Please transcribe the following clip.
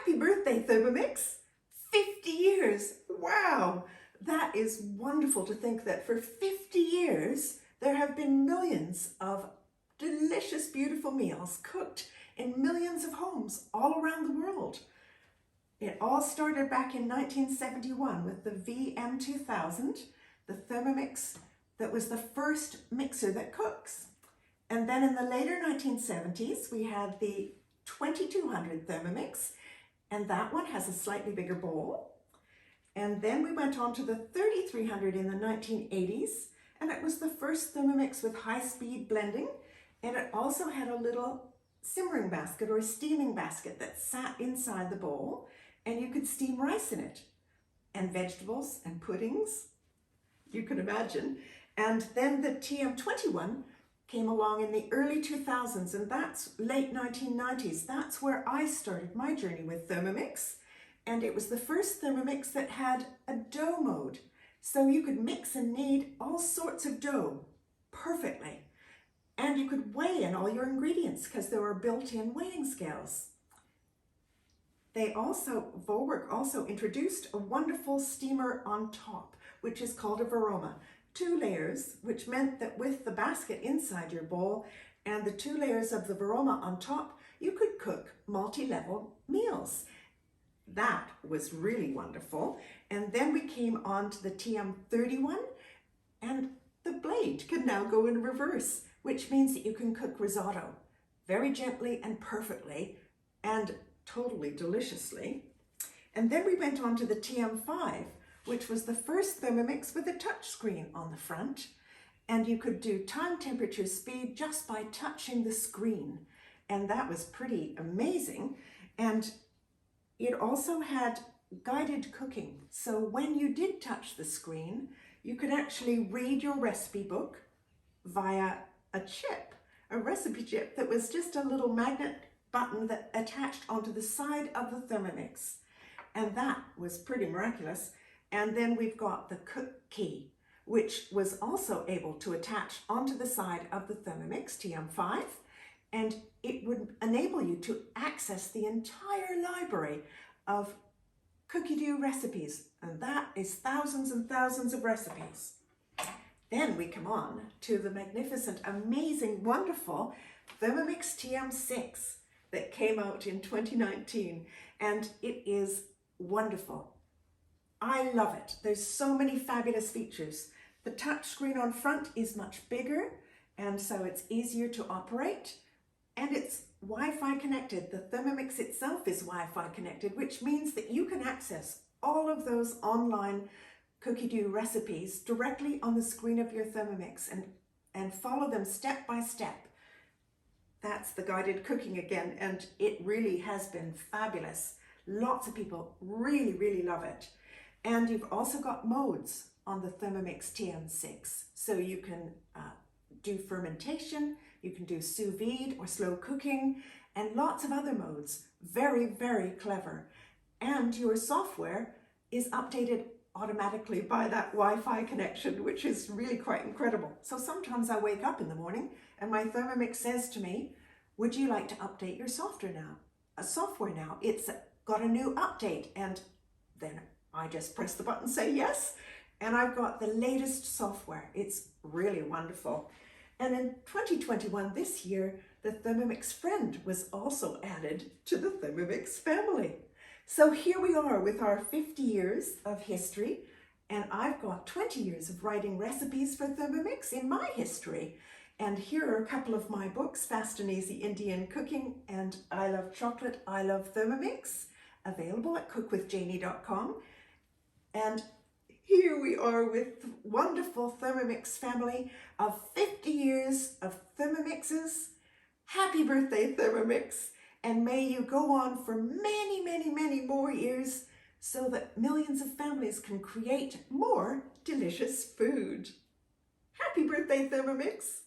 Happy birthday, Thermomix! 50 years! Wow! That is wonderful to think that for 50 years there have been millions of delicious, beautiful meals cooked in millions of homes all around the world. It all started back in 1971 with the VM2000, the Thermomix that was the first mixer that cooks. And then in the later 1970s, we had the 2200 Thermomix, and that one has a slightly bigger bowl. And then we went on to the 3300 in the 1980s, and it was the first Thermomix with high-speed blending, and it also had a little simmering basket or steaming basket that sat inside the bowl, and you could steam rice in it, and vegetables and puddings, you can imagine. And then the TM21 came along in the early 2000s, and that's late 1990s. That's where I started my journey with Thermomix, and it was the first Thermomix that had a dough mode. So you could mix and knead all sorts of dough perfectly, and you could weigh in all your ingredients because there were built-in weighing scales. Vorwerk also introduced a wonderful steamer on top, which is called a varoma. 2 layers, which meant that with the basket inside your bowl and the 2 layers of the varoma on top, you could cook multi-level meals. That was really wonderful. And then we came on to the TM31, and the blade can now go in reverse, which means that you can cook risotto very gently and perfectly and totally deliciously. And then we went on to the TM5, which was the first Thermomix with a touch screen on the front, and you could do time, temperature, speed just by touching the screen, and that was pretty amazing. And it also had guided cooking, so when you did touch the screen, you could actually read your recipe book via a chip, a recipe chip that was just a little magnet button that attached onto the side of the Thermomix, and that was pretty miraculous. And then we've got the cook key, which was also able to attach onto the side of the Thermomix TM5, and it would enable you to access the entire library of cookie dough recipes, and that is thousands and thousands of recipes. Then we come on to the magnificent, amazing, wonderful Thermomix TM6 that came out in 2019, and it is wonderful. I love it. There's so many fabulous features. The touch screen on front is much bigger, and so it's easier to operate, and it's Wi-Fi connected. The Thermomix itself is Wi-Fi connected, which means that you can access all of those online cookie dough recipes directly on the screen of your Thermomix and follow them step by step. That's the guided cooking again, and it really has been fabulous. Lots of people really, really love it. And you've also got modes on the Thermomix TM6. So you can do fermentation, you can do sous vide or slow cooking, and lots of other modes. Very, very clever. And your software is updated automatically by that Wi-Fi connection, which is really quite incredible. So sometimes I wake up in the morning and my Thermomix says to me, would you like to update your software now? It's got a new update, and then I just press the button, say yes, and I've got the latest software. It's really wonderful. And in 2021, this year, the Thermomix Friend was also added to the Thermomix family. So here we are with our 50 years of history, and I've got 20 years of writing recipes for Thermomix in my history. And here are a couple of my books, Fast and Easy Indian Cooking and I Love Chocolate, I Love Thermomix, available at cookwithjanie.com. And here we are with the wonderful Thermomix family of 50 years of Thermomixes. Happy birthday, Thermomix, and may you go on for many, many, many more years so that millions of families can create more delicious food. Happy birthday, Thermomix!